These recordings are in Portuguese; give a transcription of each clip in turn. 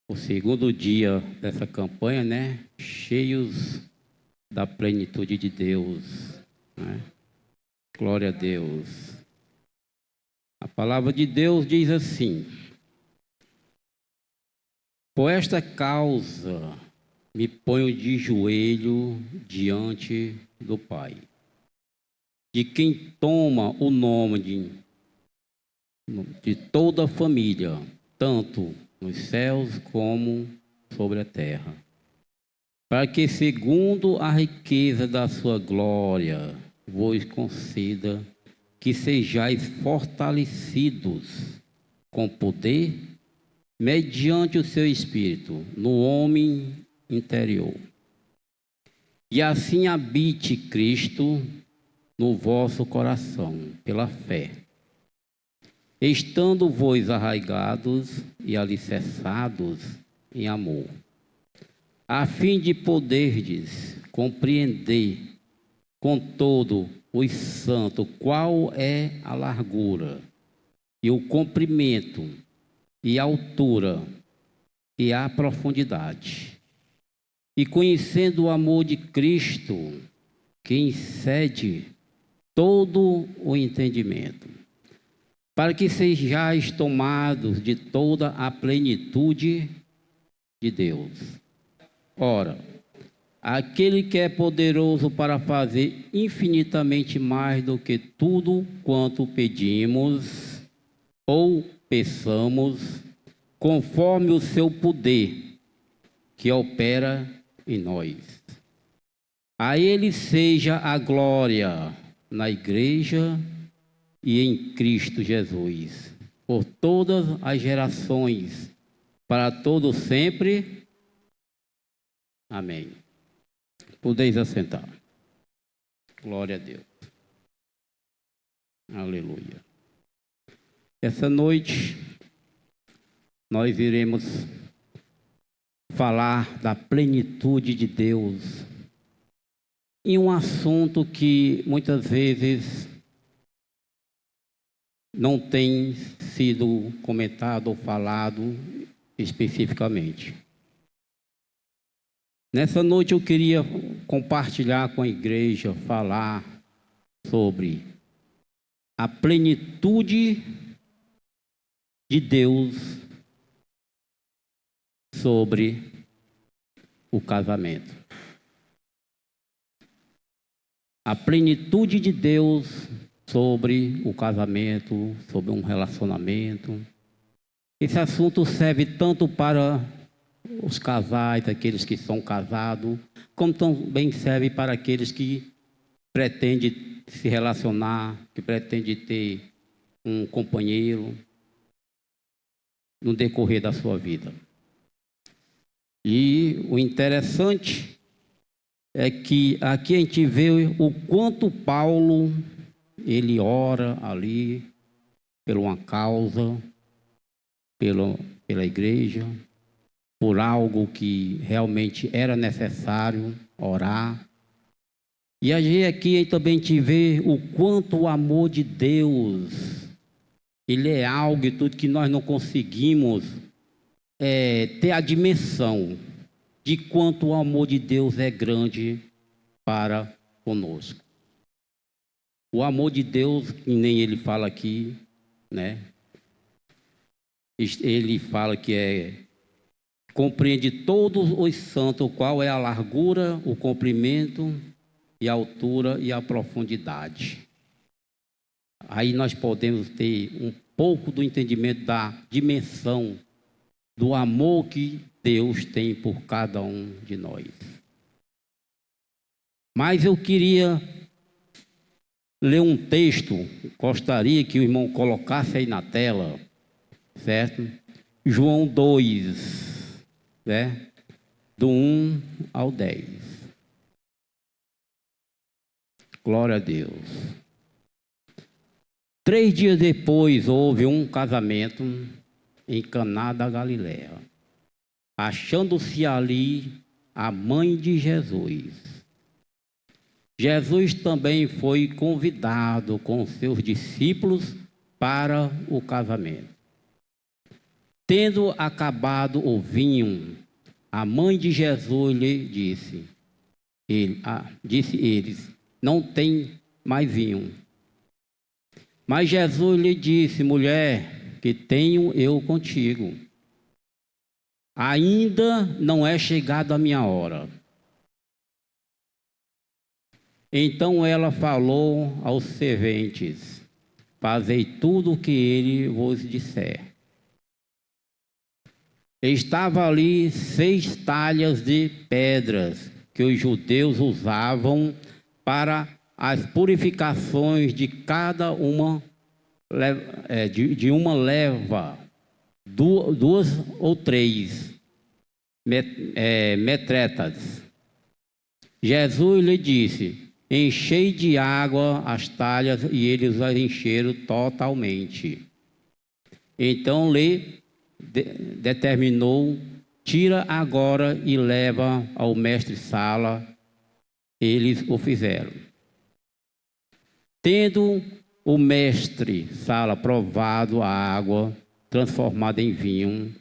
O segundo dia dessa campanha, né? Cheios da plenitude de Deus, né? Glória a Deus. A palavra de Deus diz assim: por esta causa me ponho de joelho diante do Pai, de quem toma o nome de toda a família, tanto nos céus como sobre a terra, para que, segundo a riqueza da sua glória, vos conceda que sejais fortalecidos com poder, mediante o seu Espírito, no homem interior. E assim habite Cristo no vosso coração, pela fé, estando vós arraigados e alicerçados em amor, a fim de poderdes compreender com todo os santos qual é a largura e o comprimento e a altura e a profundidade, e conhecendo o amor de Cristo, que excede todo o entendimento, para que sejais tomados de toda a plenitude de Deus. Ora, aquele que é poderoso para fazer infinitamente mais do que tudo quanto pedimos ou peçamos, conforme o seu poder que opera em nós. A ele seja a glória na igreja e em Cristo Jesus, por todas as gerações, para todo sempre. Amém. Podeis assentar. Glória a Deus. Aleluia. Essa noite nós iremos falar da plenitude de Deus em um assunto que muitas vezes não tem sido comentado ou falado especificamente. Nessa noite eu queria compartilhar com a igreja, falar sobre a plenitude de Deus sobre o casamento. A plenitude de Deus sobre o casamento, sobre um relacionamento. Esse assunto serve tanto para os casais, aqueles que são casados, como também serve para aqueles que pretendem se relacionar, que pretendem ter um companheiro no decorrer da sua vida. E o interessante é que aqui a gente vê o quanto Paulo, ele ora ali por uma causa, pela igreja, por algo que realmente era necessário orar. E aqui também te vê o quanto o amor de Deus, ele é algo e tudo que nós não conseguimos ter a dimensão de quanto o amor de Deus é grande para conosco. O amor de Deus, que nem ele fala aqui, né? Ele fala que compreende todos os santos, qual é a largura, o comprimento e a altura e a profundidade. Aí nós podemos ter um pouco do entendimento da dimensão do amor que Deus tem por cada um de nós. Mas eu queria ler um texto, gostaria que o irmão colocasse aí na tela, certo? João 2, né? Do 1 ao 10. Glória a Deus. 3 dias depois houve um casamento em Caná da Galileia, achando-se ali a mãe de Jesus. Jesus também foi convidado com seus discípulos para o casamento. Tendo acabado o vinho, a mãe de Jesus lhe disse, disse eles, não tem mais vinho. Mas Jesus lhe disse, mulher, que tenho eu contigo? Ainda não é chegada a minha hora. Então ela falou aos serventes, fazei tudo o que ele vos disser. Estava ali 6 talhas de pedras que os judeus usavam para as purificações de cada uma, de uma leva, 2 ou 3 metretas. Jesus lhe disse, enchei de água as talhas, e eles as encheram totalmente. Então lhe determinou, tira agora e leva ao mestre-sala. Eles o fizeram. Tendo o mestre-sala provado a água transformada em vinho,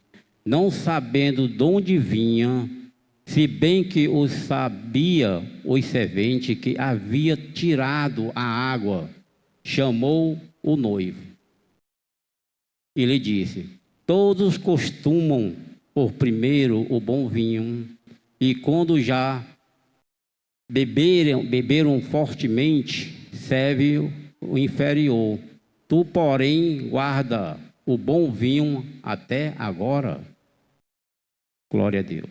não sabendo de onde vinha, se bem que o sabia o servente que havia tirado a água, chamou o noivo e lhe disse, todos costumam por primeiro o bom vinho, e quando já beberam fortemente, serve o inferior. Tu, porém, guarda o bom vinho até agora. Glória a Deus.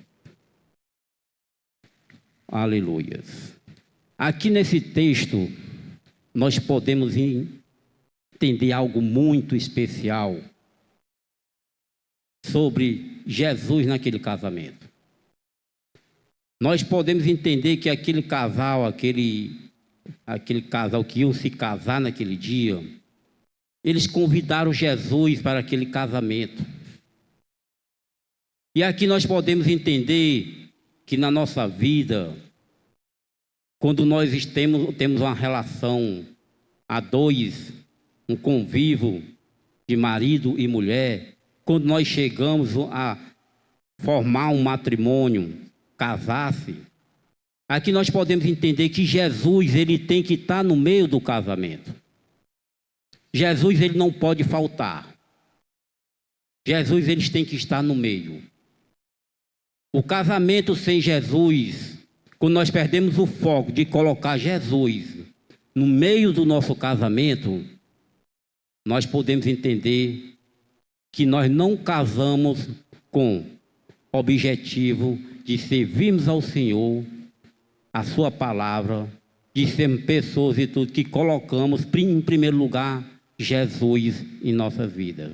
Aleluias. Aqui nesse texto, nós podemos entender algo muito especial sobre Jesus naquele casamento. Nós podemos entender que aquele casal que iam se casar naquele dia, eles convidaram Jesus para aquele casamento. E aqui nós podemos entender que na nossa vida, quando nós temos uma relação a 2, um convívio de marido e mulher, quando nós chegamos a formar um matrimônio, casar-se, aqui nós podemos entender que Jesus, ele tem que estar no meio do casamento. Jesus, ele não pode faltar. Jesus, eles têm que estar no meio. O casamento sem Jesus, quando nós perdemos o foco de colocar Jesus no meio do nosso casamento, nós podemos entender que nós não casamos com objetivo de servirmos ao Senhor, a sua palavra, de sermos pessoas e tudo, que colocamos em primeiro lugar Jesus em nossas vidas.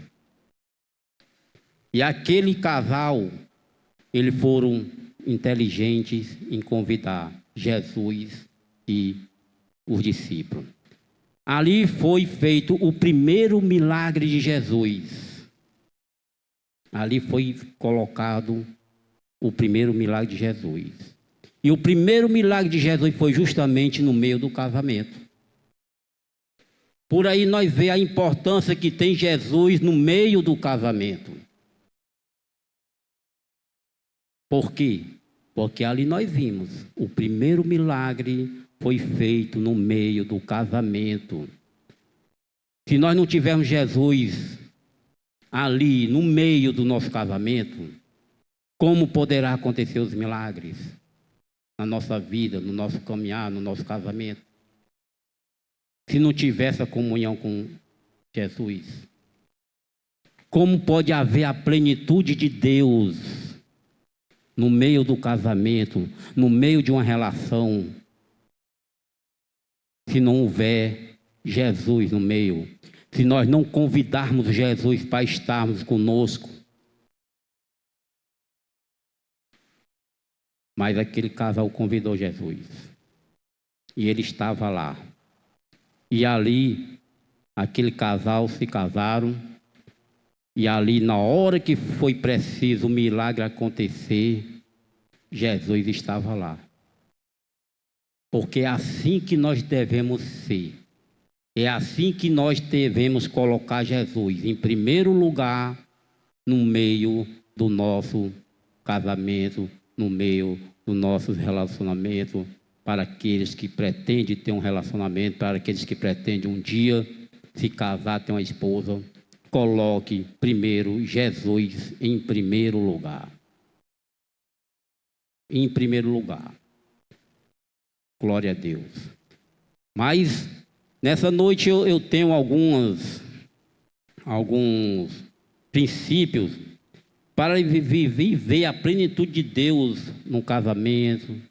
E aquele casal, eles foram inteligentes em convidar Jesus e os discípulos. Ali foi feito o primeiro milagre de Jesus. Ali foi colocado o primeiro milagre de Jesus. E o primeiro milagre de Jesus foi justamente no meio do casamento. Por aí nós vemos a importância que tem Jesus no meio do casamento. Por quê? Porque ali nós vimos, o primeiro milagre foi feito no meio do casamento. Se nós não tivermos Jesus ali no meio do nosso casamento, como poderá acontecer os milagres na nossa vida, no nosso caminhar, no nosso casamento? Se não tiver essa comunhão com Jesus, como pode haver a plenitude de Deus no meio do casamento, no meio de uma relação, se não houver Jesus no meio? Se nós não convidarmos Jesus para estarmos conosco? Mas aquele casal convidou Jesus. E ele estava lá. E ali, aquele casal se casaram. E ali, na hora que foi preciso o milagre acontecer, Jesus estava lá. Porque é assim que nós devemos ser. É assim que nós devemos colocar Jesus em primeiro lugar no meio do nosso casamento, no meio do nosso relacionamento, para aqueles que pretendem ter um relacionamento, para aqueles que pretendem um dia se casar, ter uma esposa. Coloque primeiro Jesus em primeiro lugar. Em primeiro lugar. Glória a Deus. Mas nessa noite eu tenho alguns princípios para viver a plenitude de Deus num casamento,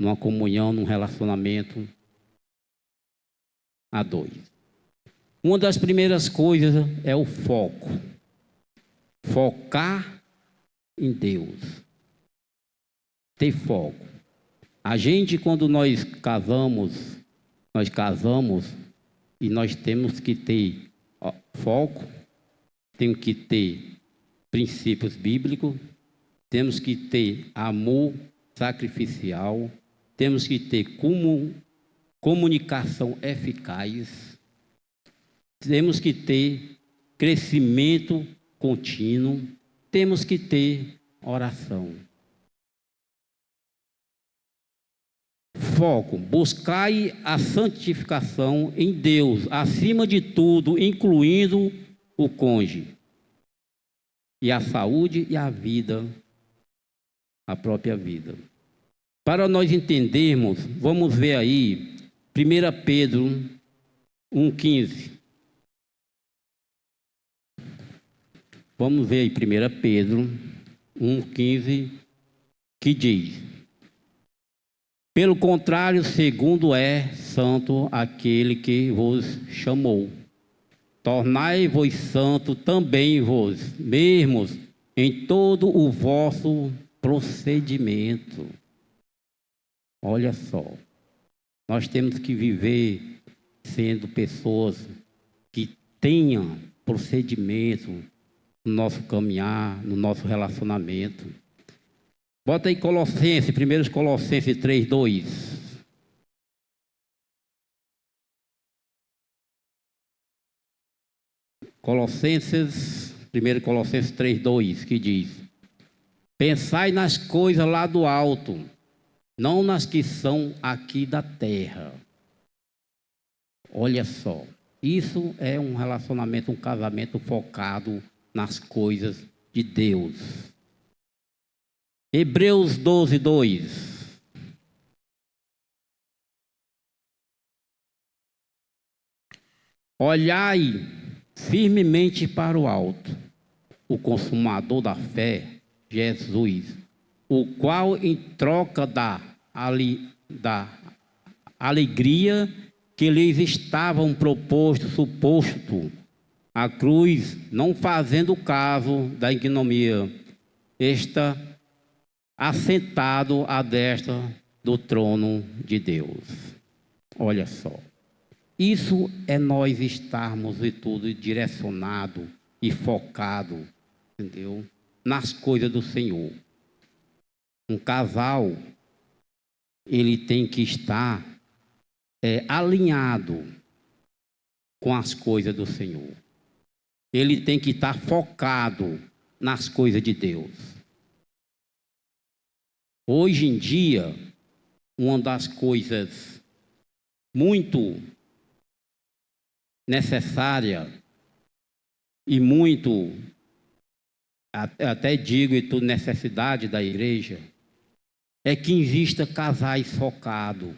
numa comunhão, num relacionamento a dois. Uma das primeiras coisas é o foco. Focar em Deus. Ter foco. A gente, quando nós casamos e nós temos que ter foco, temos que ter princípios bíblicos, temos que ter amor sacrificial, temos que ter comunicação eficaz, temos que ter crescimento contínuo, temos que ter oração. Foco, buscai a santificação em Deus, acima de tudo, incluindo o cônjuge, e a saúde e a vida, a própria vida. Para nós entendermos, vamos ver aí, 1 Pedro 1,15. Vamos ver aí 1 Pedro 1,15, que diz: pelo contrário, segundo é santo aquele que vos chamou, tornai-vos santo também vós mesmos em todo o vosso procedimento. Olha só, nós temos que viver sendo pessoas que tenham procedimento no nosso caminhar, no nosso relacionamento. Bota aí Colossenses, 1 Colossenses 3:2. Colossenses, 1 Colossenses 3:2, que diz: pensai nas coisas lá do alto, não nas que são aqui da terra. Olha só, isso é um relacionamento, um casamento focado nas coisas de Deus. Hebreus 12:2. Olhai firmemente para o alto, o consumador da fé, Jesus, o qual em troca da alegria que lhes estavam suposto a cruz, não fazendo caso da ignomia, está assentado à destra do trono de Deus. Olha só, isso é nós estarmos e tudo direcionado e focado, entendeu? Nas coisas do Senhor. Um casal, ele tem que estar alinhado com as coisas do Senhor. Ele tem que estar focado nas coisas de Deus. Hoje em dia, uma das coisas muito necessária e muito, até digo, e tudo necessidade da igreja, é que exista casais focados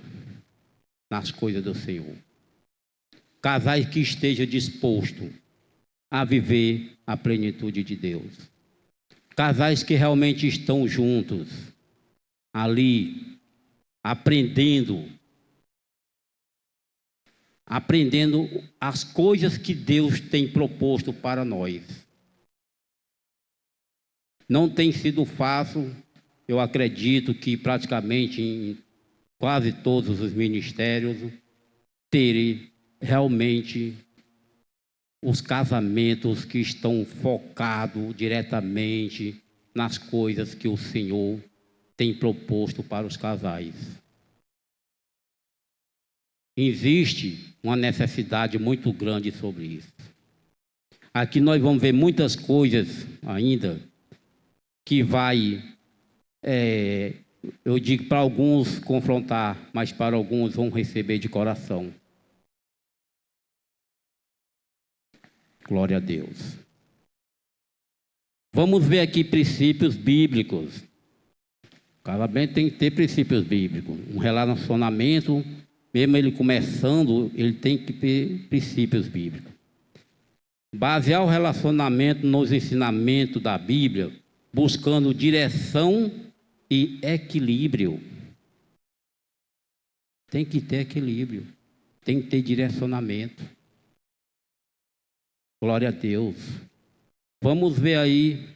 nas coisas do Senhor. Casais que estejam dispostos a viver a plenitude de Deus. Casais que realmente estão juntos, ali, aprendendo as coisas que Deus tem proposto para nós. Não tem sido fácil, eu acredito que praticamente em quase todos os ministérios, terem realmente os casamentos que estão focados diretamente nas coisas que o Senhor tem proposto para os casais. Existe uma necessidade muito grande sobre isso. Aqui nós vamos ver muitas coisas ainda que vai, eu digo para alguns confrontar, mas para alguns vão receber de coração. Glória a Deus. Vamos ver aqui princípios bíblicos. O casamento tem que ter princípios bíblicos. Um relacionamento, mesmo ele começando, ele tem que ter princípios bíblicos. Basear o relacionamento nos ensinamentos da Bíblia, buscando direção e equilíbrio. Tem que ter equilíbrio, tem que ter direcionamento. Glória a Deus. Vamos ver aí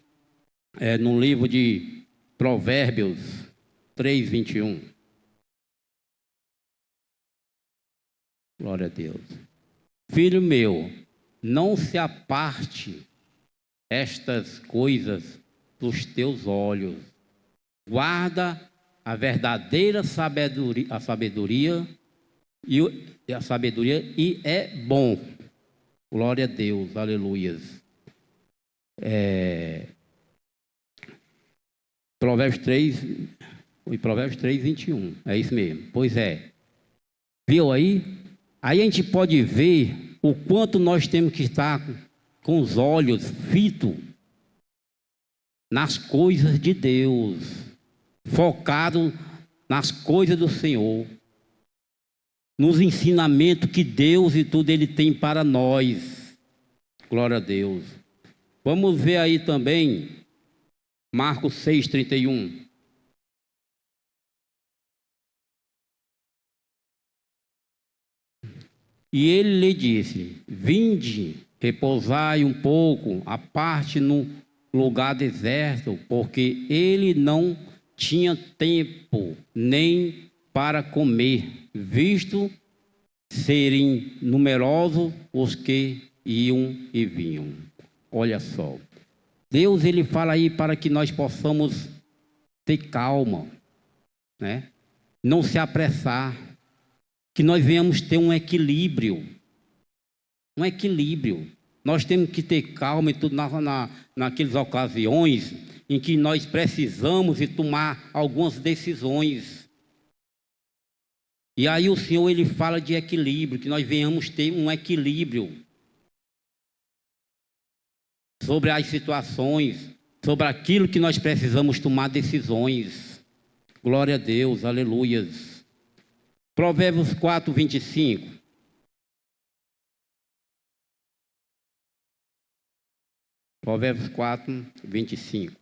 no livro de Provérbios 3, 21. Glória a Deus. Filho meu, não se aparte estas coisas dos teus olhos. Guarda a verdadeira sabedoria, e é bom. Glória a Deus, aleluias. Provérbios 3, 21, é isso mesmo. Pois é. Viu aí? Aí a gente pode ver o quanto nós temos que estar com os olhos fitos nas coisas de Deus, focado nas coisas do Senhor, nos ensinamentos que Deus e tudo Ele tem para nós. Glória a Deus. Vamos ver aí também Marcos 6, 31. E ele lhe disse: vinde, repousai um pouco, à parte no lugar deserto, porque ele não tinha tempo nem para comer, visto serem numerosos os que iam e vinham. Olha só, Deus ele fala aí para que nós possamos ter calma, né? Não se apressar, que nós venhamos ter um equilíbrio. Um equilíbrio. Nós temos que ter calma e tudo naquelas ocasiões em que nós precisamos de tomar algumas decisões. E aí o Senhor ele fala de equilíbrio, que nós venhamos ter um equilíbrio sobre as situações, sobre aquilo que nós precisamos tomar decisões. Glória a Deus, aleluias. Provérbios 4, 25. Provérbios 4, 25.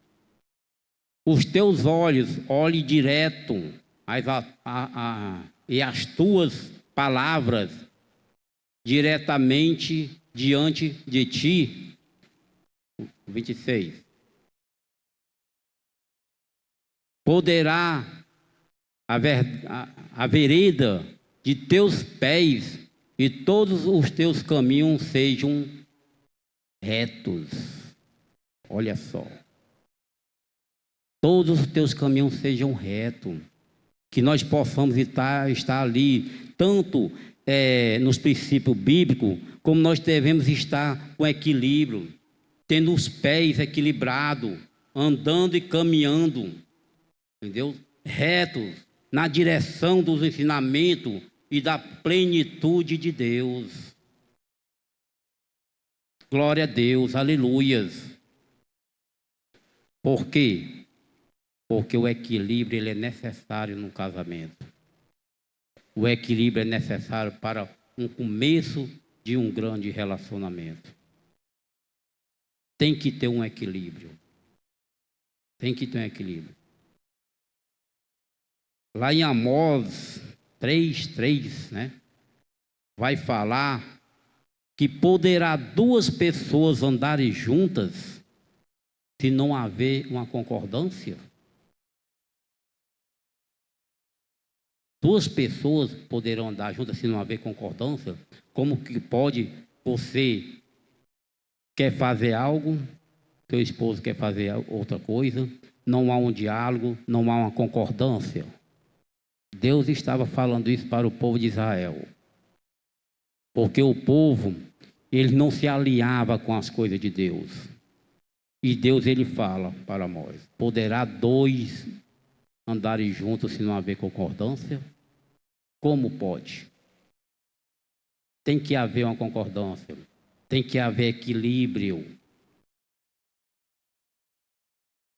Os teus olhos olhem direto e as tuas palavras diretamente diante de ti. 26. Poderá a vereda de teus pés e todos os teus caminhos sejam retos. Olha só. Todos os teus caminhos sejam retos. Que nós possamos estar ali, tanto nos princípios bíblicos, como nós devemos estar com equilíbrio, tendo os pés equilibrados, andando e caminhando, entendeu? Retos, na direção dos ensinamentos e da plenitude de Deus. Glória a Deus, aleluias. Por quê? Porque o equilíbrio ele é necessário no casamento. O equilíbrio é necessário para um começo de um grande relacionamento. Tem que ter um equilíbrio. Tem que ter um equilíbrio. Lá em Amós 3:3, né? Vai falar que poderá duas pessoas andarem juntas se não haver uma concordância. Duas pessoas poderão andar juntas se não haver concordância. Como que pode você quer fazer algo, seu esposo quer fazer outra coisa, não há um diálogo, não há uma concordância? Deus estava falando isso para o povo de Israel. Porque o povo, ele não se alinhava com as coisas de Deus. E Deus, ele fala para nós: poderá dois andarem juntos se não haver concordância? Como pode? Tem que haver uma concordância, tem que haver equilíbrio,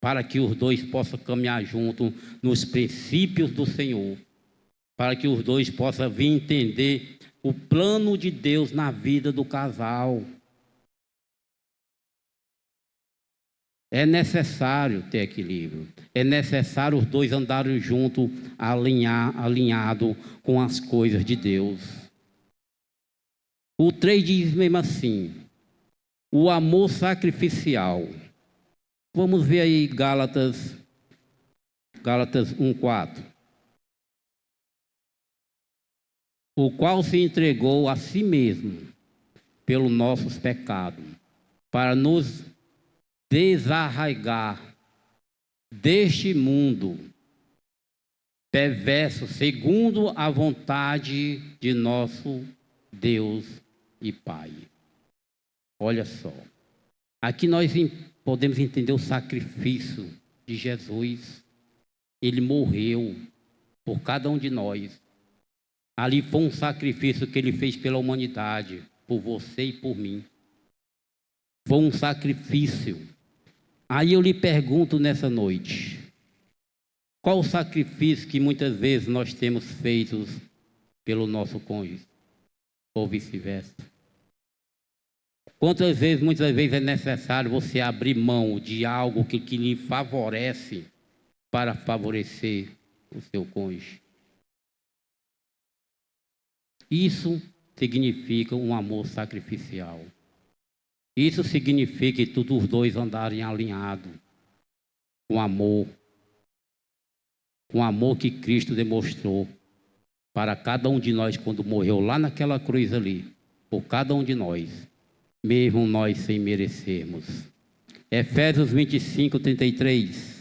para que os dois possam caminhar juntos nos princípios do Senhor, para que os dois possam vir entender o plano de Deus na vida do casal. É necessário ter equilíbrio, é necessário os dois andarem juntos, alinhado com as coisas de Deus. O 3 diz mesmo assim: o amor sacrificial. Vamos ver aí Gálatas 1:4. O qual se entregou a si mesmo pelos nossos pecados, para nos desarraigar deste mundo perverso, segundo a vontade de nosso Deus e Pai. Olha só, aqui nós podemos entender o sacrifício de Jesus. Ele morreu por cada um de nós. Ali foi um sacrifício que ele fez pela humanidade, por você e por mim. Foi um sacrifício. Aí eu lhe pergunto nessa noite: qual o sacrifício que muitas vezes nós temos feito pelo nosso cônjuge? Ou vice-versa? Muitas vezes é necessário você abrir mão de algo que lhe favorece para favorecer o seu cônjuge. Isso significa um amor sacrificial. Isso significa que todos os dois andarem alinhados com amor que Cristo demonstrou para cada um de nós quando morreu lá naquela cruz ali, por cada um de nós, mesmo nós sem merecermos. Efésios 25:33.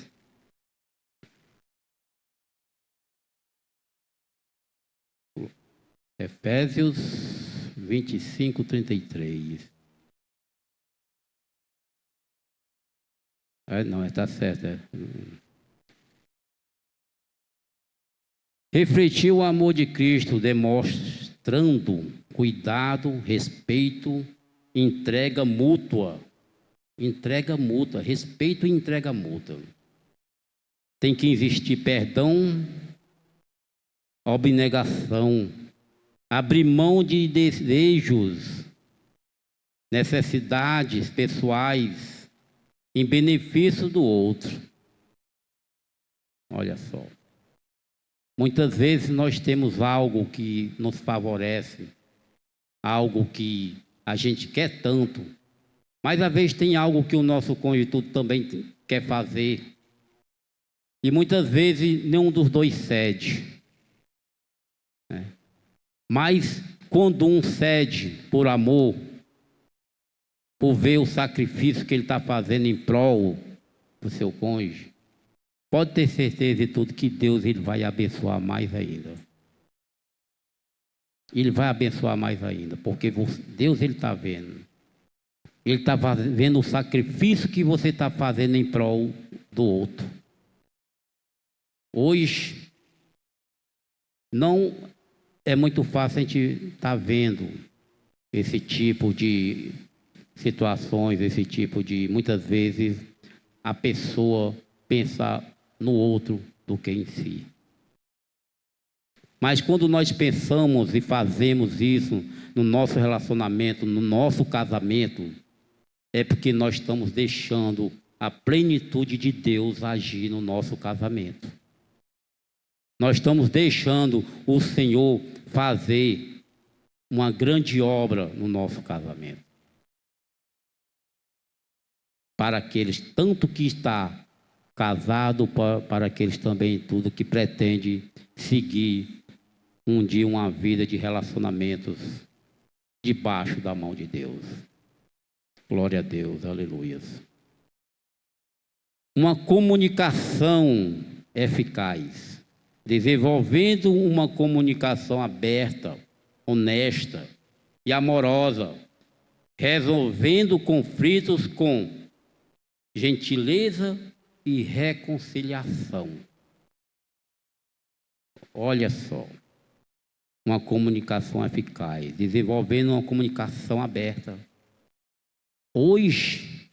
Efésios 25:33. Não, está certo. Refletir o amor de Cristo, demonstrando cuidado, respeito, entrega mútua. Entrega mútua, respeito e entrega mútua. Tem que existir perdão, abnegação, abrir mão de desejos, necessidades pessoais, em benefício do outro. Olha só. Muitas vezes nós temos algo que nos favorece, algo que a gente quer tanto, mas às vezes tem algo que o nosso cônjuge também quer fazer. E muitas vezes nenhum dos dois cede. Mas quando um cede por amor, por ver o sacrifício que ele está fazendo em prol do seu cônjuge, pode ter certeza de tudo que Deus ele vai abençoar mais ainda. Ele vai abençoar mais ainda, porque Deus ele está vendo. Ele está vendo o sacrifício que você está fazendo em prol do outro. Hoje, não é muito fácil a gente estar vendo esse tipo de situações, esse tipo de, muitas vezes, a pessoa pensar no outro do que em si. Mas quando nós pensamos e fazemos isso no nosso relacionamento, no nosso casamento, é porque nós estamos deixando a plenitude de Deus agir no nosso casamento. Nós estamos deixando o Senhor fazer uma grande obra no nosso casamento. Para aqueles, tanto que está casado, para aqueles também tudo que pretende seguir um dia uma vida de relacionamentos debaixo da mão de Deus. Glória a Deus, aleluia. Uma comunicação eficaz, desenvolvendo uma comunicação aberta, honesta e amorosa, resolvendo conflitos com gentileza e reconciliação. Olha só, uma comunicação eficaz, desenvolvendo uma comunicação aberta. Hoje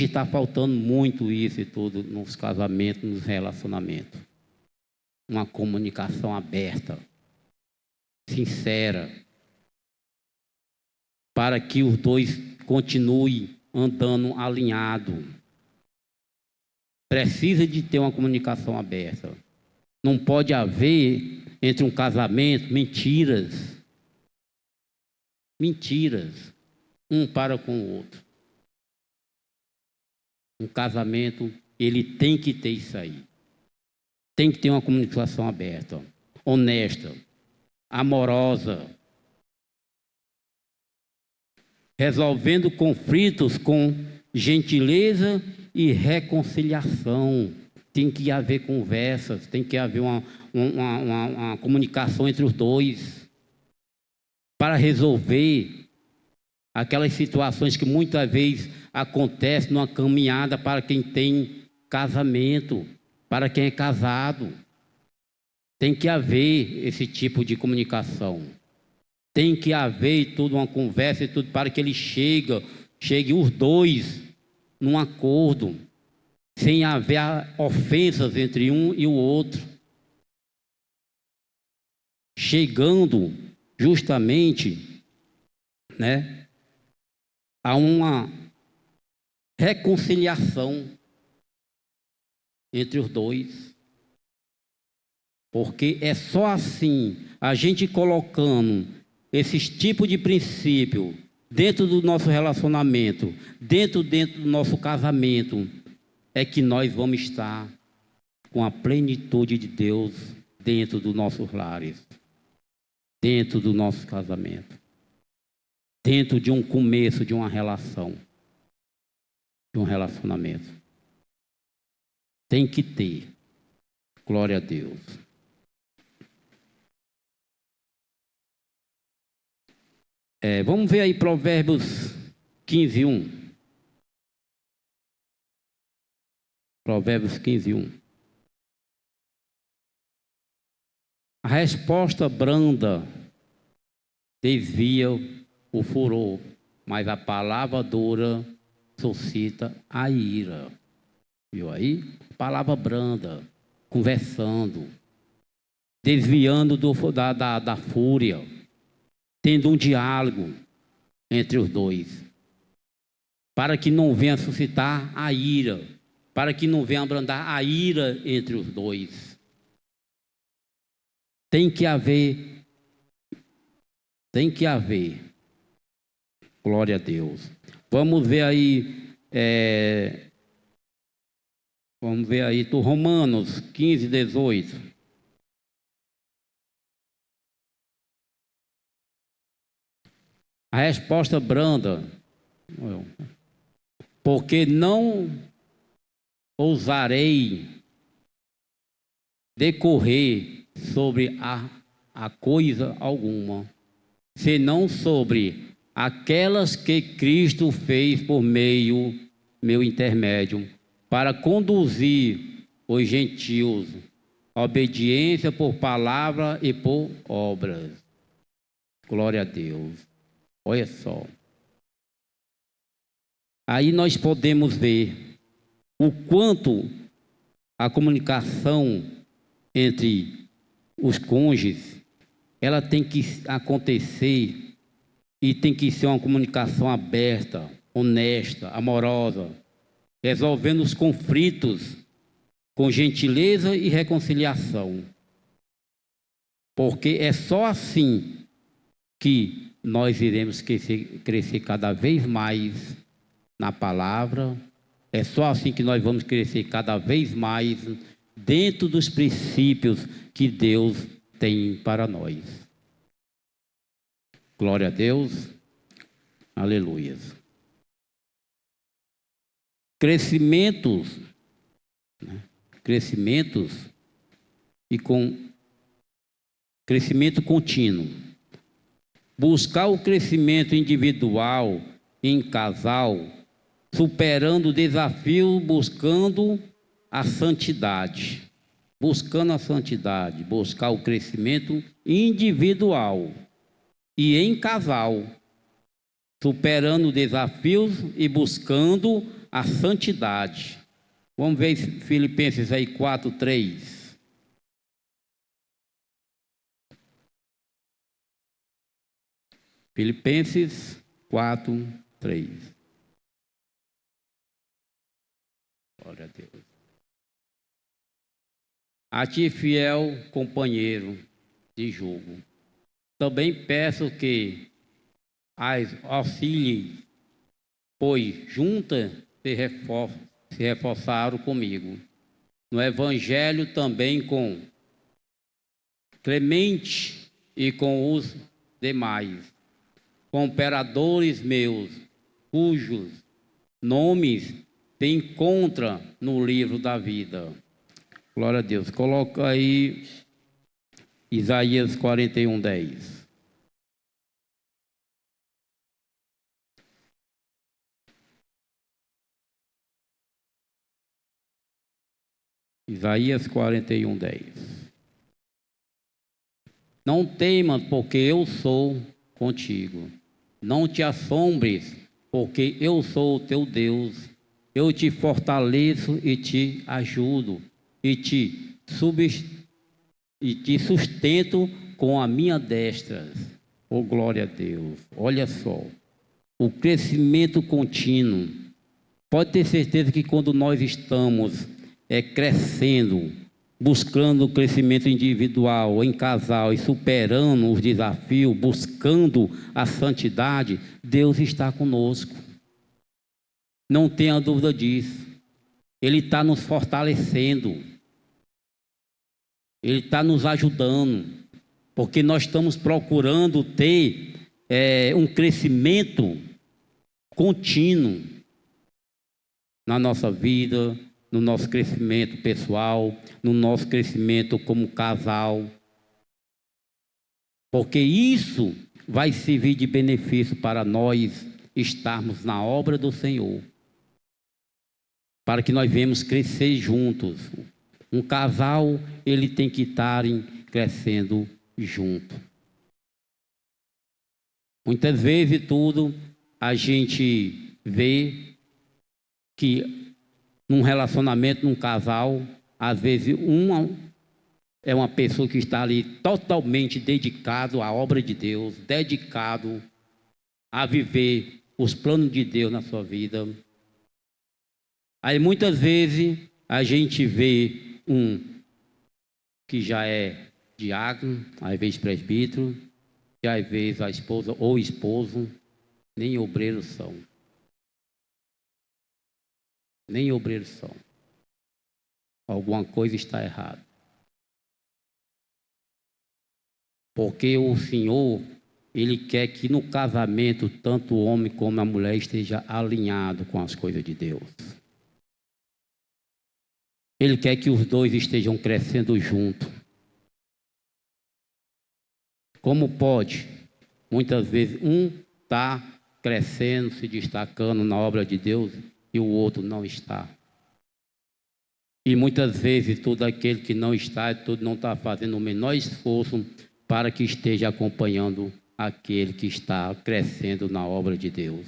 está faltando muito isso e tudo nos casamentos, nos relacionamentos. Uma comunicação aberta, sincera, para que os dois continuem andando alinhados. Precisa de ter uma comunicação aberta. Não pode haver entre um casamento mentiras. Mentiras, um para com o outro. Um casamento, ele tem que ter isso aí. Tem que ter uma comunicação aberta, honesta, amorosa, resolvendo conflitos com gentileza e reconciliação. Tem que haver conversas, tem que haver uma comunicação entre os dois para resolver aquelas situações que muitas vezes acontecem numa caminhada para quem tem casamento, para quem é casado. Tem que haver esse tipo de comunicação. Tem que haver tudo uma conversa e tudo para que ele chegue os dois num acordo, sem haver ofensas entre um e o outro. Chegando justamente, a uma reconciliação entre os dois. Porque é só assim, a gente colocando esses tipos de princípio dentro do nosso relacionamento, dentro do nosso casamento, é que nós vamos estar com a plenitude de Deus dentro dos nossos lares, dentro do nosso casamento, dentro de um começo de uma relação, de um relacionamento. Tem que ter. Glória a Deus. Vamos ver aí Provérbios 15, 1. Provérbios 15, 1. A resposta branda desvia o furor, mas a palavra dura suscita a ira. Viu aí? Palavra branda, conversando, desviando da fúria, tendo um diálogo entre os dois, para que não venha suscitar a ira, para que não venha abrandar a ira entre os dois. Tem que haver. Glória a Deus. Vamos ver aí do Romanos 15, 18. A resposta branda, porque não ousarei decorrer sobre a coisa alguma, senão sobre aquelas que Cristo fez por meio meu intermédio, para conduzir os gentios à obediência por palavra e por obras. Glória a Deus. Olha só. Aí nós podemos ver o quanto a comunicação entre os cônjuges, ela tem que acontecer e tem que ser uma comunicação aberta, honesta, amorosa, resolvendo os conflitos com gentileza e reconciliação. Porque é só assim que nós iremos crescer cada vez mais na palavra. É só assim que nós vamos crescer cada vez mais dentro dos princípios que Deus tem para nós. Glória a Deus. Aleluia. Crescimentos e com crescimento contínuo. buscar o crescimento individual em casal, superando o desafio, buscando a santidade. Buscando a santidade, buscar o crescimento individual e em casal, superando desafios e buscando a santidade. Vamos ver Filipenses aí 4:3. Filipenses 4:3. Glória a Deus. A ti, fiel companheiro de jogo, também peço que as auxilie, pois juntas se reforçaram comigo. No Evangelho também com Clemente e com os demais, cooperadores meus, cujos nomes se encontram no livro da vida. Glória a Deus. Coloca aí Isaías 41:10. Isaías 41:10. Não temas, porque eu sou contigo. Não te assombres, porque eu sou o teu Deus. Eu te fortaleço e te ajudo, e te sustento com a minha destra. Oh, glória a Deus. Olha só, o crescimento contínuo. Pode ter certeza que quando nós estamos crescendo, buscando o crescimento individual, em casal e superando os desafios, buscando a santidade, Deus está conosco. Não tenha dúvida disso. Ele está nos fortalecendo. Ele está nos ajudando. Porque nós estamos procurando ter um crescimento contínuo na nossa vida, no nosso crescimento pessoal, no nosso crescimento como casal. Porque isso vai servir de benefício para nós estarmos na obra do Senhor. Para que nós venhamos crescer juntos. Um casal, ele tem que estar crescendo junto. Muitas vezes a gente vê que num relacionamento, num casal, às vezes é uma pessoa que está ali totalmente dedicado à obra de Deus, dedicado a viver os planos de Deus na sua vida. Aí muitas vezes a gente vê um que já é diácono, às vezes presbítero, e às vezes a esposa ou esposo, nem obreiros são. Nem obreiros são. Alguma coisa está errada. Porque o Senhor, Ele quer que no casamento, tanto o homem como a mulher esteja alinhado com as coisas de Deus. Ele quer que os dois estejam crescendo juntos. Como pode? Muitas vezes um está crescendo, se destacando na obra de Deus e o outro não está. E muitas vezes todo aquele que não está, não está fazendo o menor esforço para que esteja acompanhando aquele que está crescendo na obra de Deus.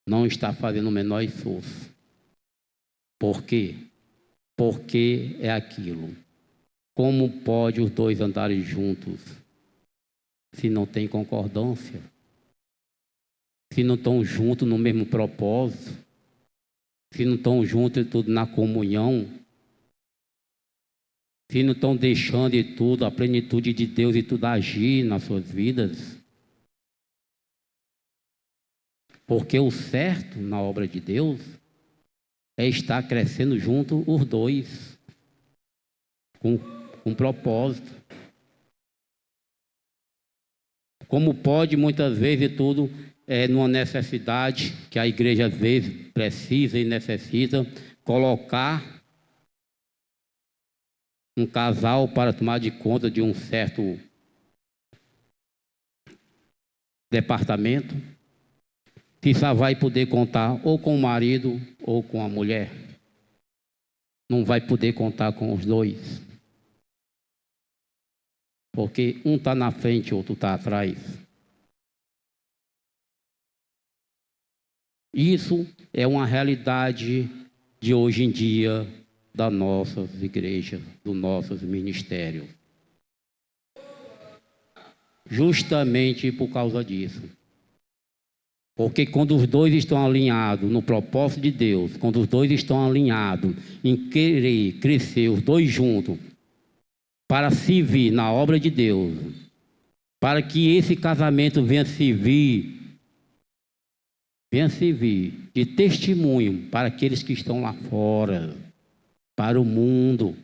Não está fazendo o menor esforço. Por quê? Porque é aquilo. Como pode os dois andarem juntos se não tem concordância? Se não estão juntos no mesmo propósito? Se não estão juntos tudo na comunhão? Se não estão deixando de tudo a plenitude de Deus e tudo agir nas suas vidas? Porque o certo na obra de Deus é estar crescendo junto os dois, com propósito. Como pode muitas vezes numa necessidade que a igreja às vezes precisa e necessita colocar um casal para tomar de conta de um certo departamento, se só vai poder contar ou com o marido ou com a mulher. Não vai poder contar com os dois. Porque um está na frente e o outro está atrás. Isso é uma realidade de hoje em dia das nossas igrejas, dos nossos ministérios. Justamente por causa disso. Porque quando os dois estão alinhados no propósito de Deus, quando os dois estão alinhados em querer crescer, os dois juntos, para servir na obra de Deus, para que esse casamento venha servir de testemunho para aqueles que estão lá fora, para o mundo.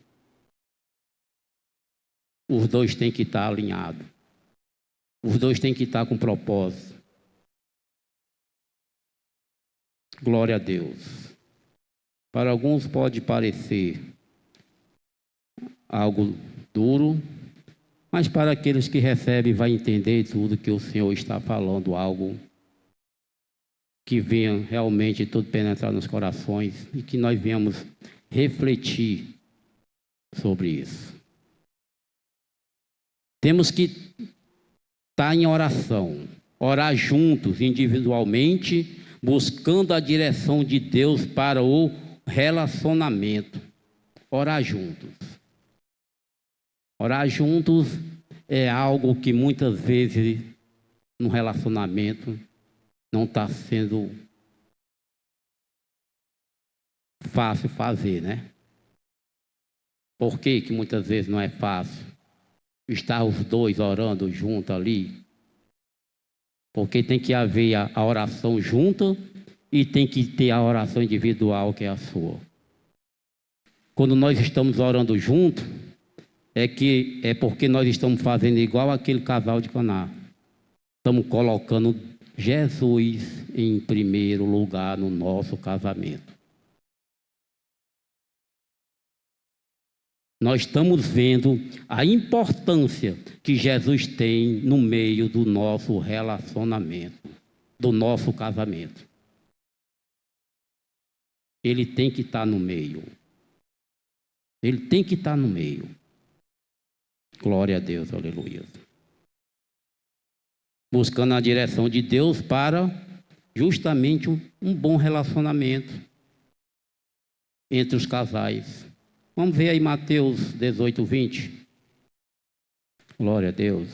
Os dois têm que estar alinhados. Os dois têm que estar com propósito. Glória a Deus. Para alguns pode parecer algo duro, mas para aqueles que recebem vai entender tudo que o Senhor está falando, algo que venha realmente tudo penetrar nos corações e que nós venhamos refletir sobre isso. Temos que estar em oração, orar juntos, individualmente, buscando a direção de Deus para o relacionamento. Orar juntos. Orar juntos é algo que muitas vezes no relacionamento não está sendo fácil fazer, né? Por que muitas vezes não é fácil estar os dois orando junto ali? Porque tem que haver a oração junta e tem que ter a oração individual, que é a sua. Quando nós estamos orando junto, é porque nós estamos fazendo igual aquele casal de Caná. Estamos colocando Jesus em primeiro lugar no nosso casamento. Nós estamos vendo a importância que Jesus tem no meio do nosso relacionamento, do nosso casamento. Ele tem que estar no meio. Ele tem que estar no meio. Glória a Deus, aleluia. Buscando a direção de Deus para justamente um bom relacionamento entre os casais. Vamos ver aí Mateus 18, 20. Glória a Deus.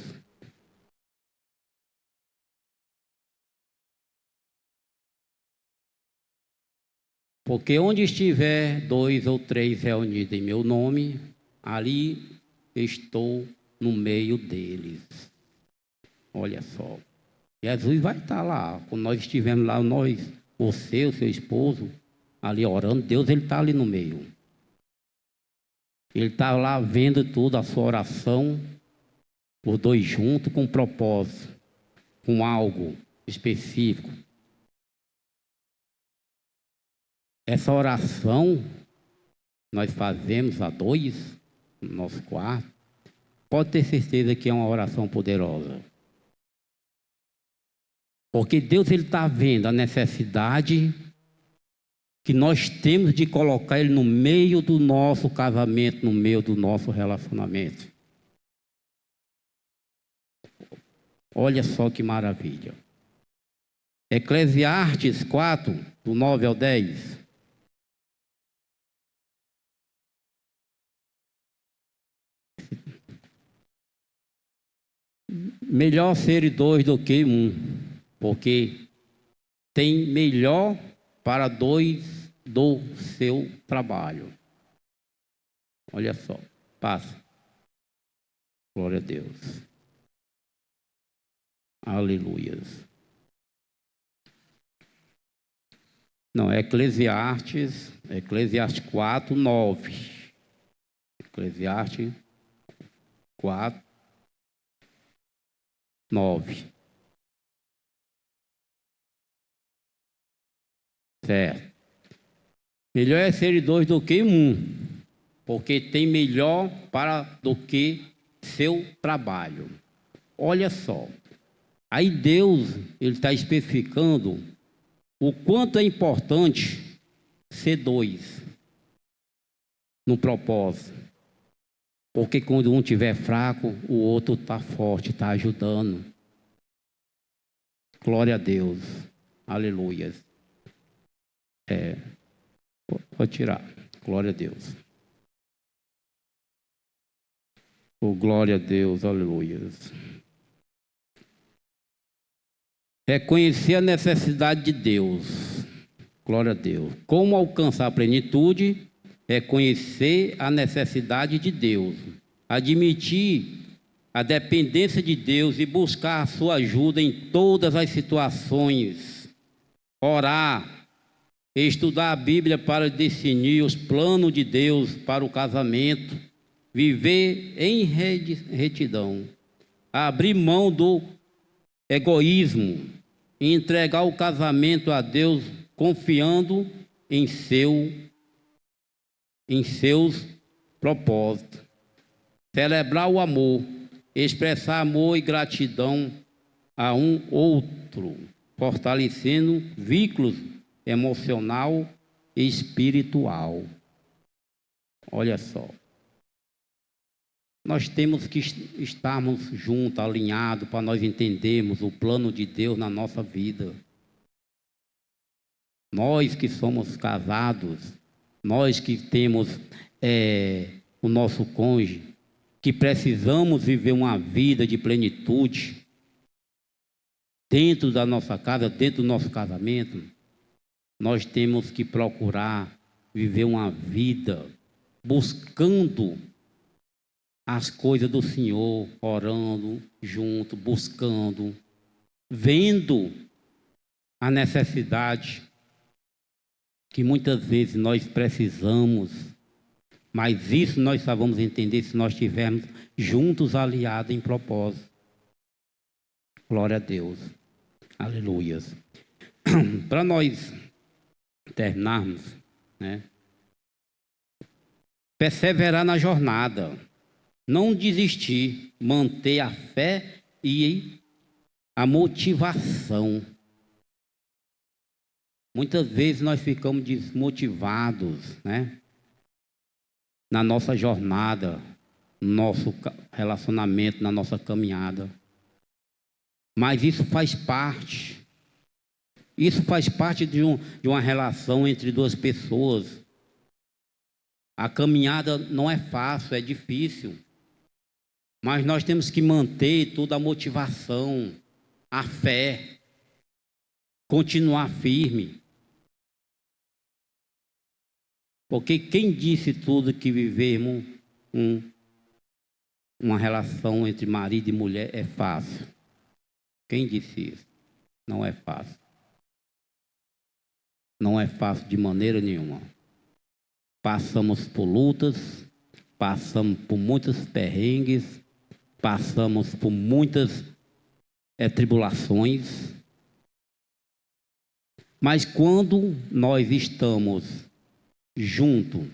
Porque onde estiver 2 ou 3 reunidos em meu nome, ali estou no meio deles. Olha só. Jesus vai estar lá. Quando nós estivermos lá, você, o seu esposo, ali orando, Deus ele está ali no meio. Ele está lá vendo tudo, a sua oração, os dois juntos, com um propósito, com algo específico. Essa oração nós fazemos a dois, no nosso quarto, pode ter certeza que é uma oração poderosa. Porque Deus ele está vendo a necessidade que nós temos de colocar Ele no meio do nosso casamento, no meio do nosso relacionamento. Olha só que maravilha. Eclesiastes 4, do 9 ao 10. Melhor ser dois do que um, porque tem melhor para dois do seu trabalho. Olha só, passa. Glória a Deus. Aleluias. Não, é Eclesiastes 4, 9. Eclesiastes 4, 9. Certo. Melhor é ser dois do que um, porque tem melhor para do que seu trabalho. Olha só, Aí Deus, ele está especificando o quanto é importante ser dois no propósito. Porque quando um estiver fraco, o outro está forte, está ajudando. Glória a Deus. Aleluia. Pode tirar. Glória a Deus. Oh, glória a Deus. Aleluia. Reconhecer a necessidade de Deus. Glória a Deus. Como alcançar a plenitude? Reconhecer a necessidade de Deus. Admitir a dependência de Deus e buscar a sua ajuda em todas as situações. Orar, estudar a Bíblia para definir os planos de Deus para o casamento, viver em retidão, abrir mão do egoísmo e entregar o casamento a Deus, confiando em seus propósitos. Celebrar o amor, expressar amor e gratidão a um outro, fortalecendo vínculos emocional e espiritual. Olha só. Nós temos que estarmos juntos, alinhados, para nós entendermos o plano de Deus na nossa vida. Nós que somos casados, nós que temos o nosso cônjuge, que precisamos viver uma vida de plenitude dentro da nossa casa, dentro do nosso casamento, nós temos que procurar viver uma vida buscando as coisas do Senhor, orando junto, buscando, vendo a necessidade que muitas vezes nós precisamos, mas isso nós só vamos entender se nós estivermos juntos, aliados em propósito. Glória a Deus. Aleluias. Para nós terminarmos, né? Perseverar na jornada, não desistir, manter a fé e a motivação. Muitas vezes nós ficamos desmotivados, né? Na nossa jornada, no nosso relacionamento, na nossa caminhada. Mas isso faz parte. Isso faz parte de uma relação entre duas pessoas. A caminhada não é fácil, é difícil. Mas nós temos que manter toda a motivação, a fé, continuar firme. Porque quem disse tudo que vivermos uma relação entre marido e mulher é fácil? Quem disse isso? Não é fácil. Não é fácil de maneira nenhuma. Passamos por lutas, passamos por muitos perrengues, passamos por muitas tribulações. Mas quando nós estamos juntos,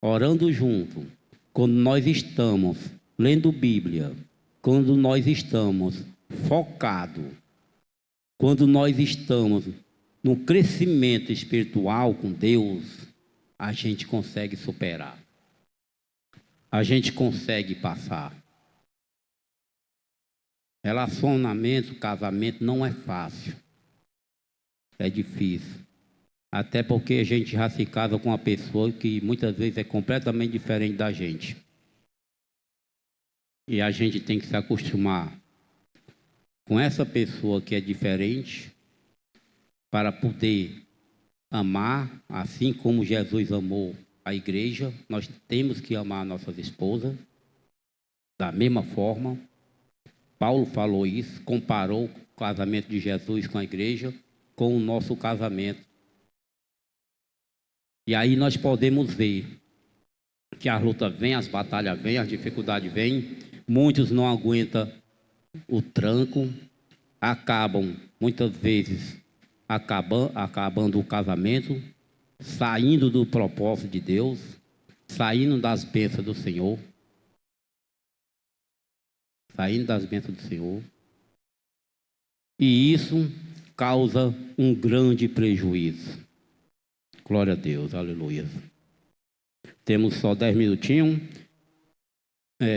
orando juntos, quando nós estamos lendo Bíblia, quando nós estamos focados, quando nós estamos no crescimento espiritual com Deus, a gente consegue superar. A gente consegue passar. Relacionamento, casamento não é fácil. É difícil. Até porque a gente já se casa com uma pessoa que muitas vezes é completamente diferente da gente. E a gente tem que se acostumar com essa pessoa que é diferente para poder amar, assim como Jesus amou a igreja. Nós temos que amar nossas esposas da mesma forma. Paulo falou isso, comparou o casamento de Jesus com a igreja com o nosso casamento. E aí nós podemos ver que a luta vem, as batalhas vêm, as dificuldades vêm, muitos não aguentam o tranco, acabam muitas vezes acabando o casamento, saindo do propósito de Deus, saindo das bênçãos do Senhor, saindo das bênçãos do Senhor. E isso causa um grande prejuízo. Glória a Deus, aleluia. Temos só 10 minutinhos.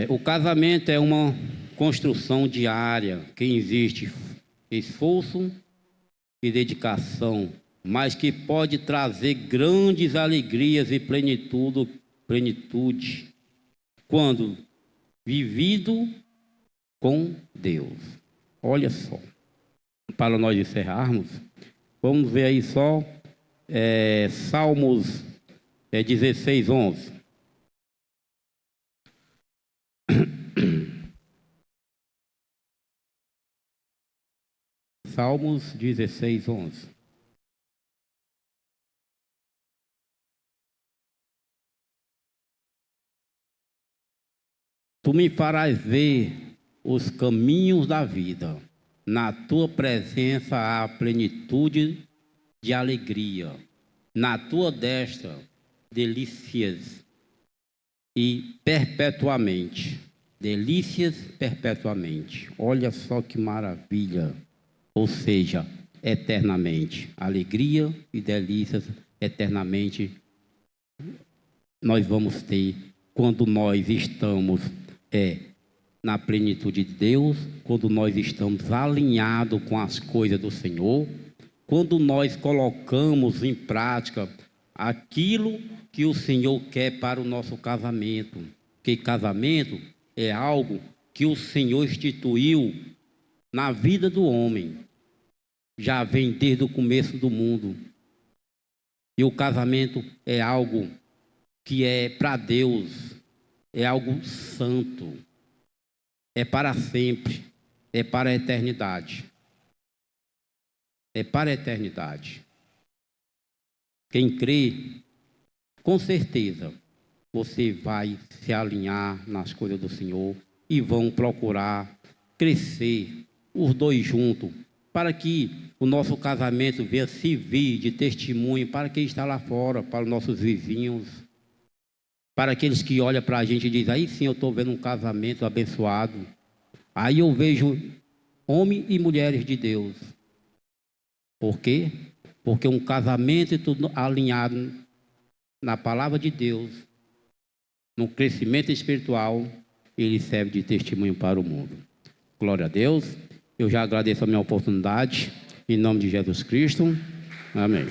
O casamento é uma construção diária que existe esforço e dedicação, mas que pode trazer grandes alegrias e plenitude quando vivido com Deus. Olha só, para nós encerrarmos, vamos ver aí só Salmos 16, 11. Salmos 16, 11. Tu me farás ver os caminhos da vida. Na tua presença há plenitude de alegria. Na tua destra, delícias e perpetuamente. Delícias perpetuamente. Olha só que maravilha. Ou seja, eternamente. Alegria e delícias eternamente nós vamos ter quando nós estamos na plenitude de Deus, quando nós estamos alinhados com as coisas do Senhor, quando nós colocamos em prática aquilo que o Senhor quer para o nosso casamento. Porque casamento é algo que o Senhor instituiu na vida do homem. Já vem desde o começo do mundo. E o casamento é algo que é para Deus, é algo santo, é para sempre, é para a eternidade. É para a eternidade. Quem crê, com certeza, você vai se alinhar nas coisas do Senhor e vão procurar crescer, os dois juntos, para que o nosso casamento venha servir de testemunho para quem está lá fora, para os nossos vizinhos, para aqueles que olham para a gente e dizem, aí sim eu estou vendo um casamento abençoado. Aí eu vejo homens e mulheres de Deus. Por quê? Porque um casamento tudo alinhado na palavra de Deus, no crescimento espiritual, ele serve de testemunho para o mundo. Glória a Deus. Eu já agradeço a minha oportunidade, em nome de Jesus Cristo. Amém.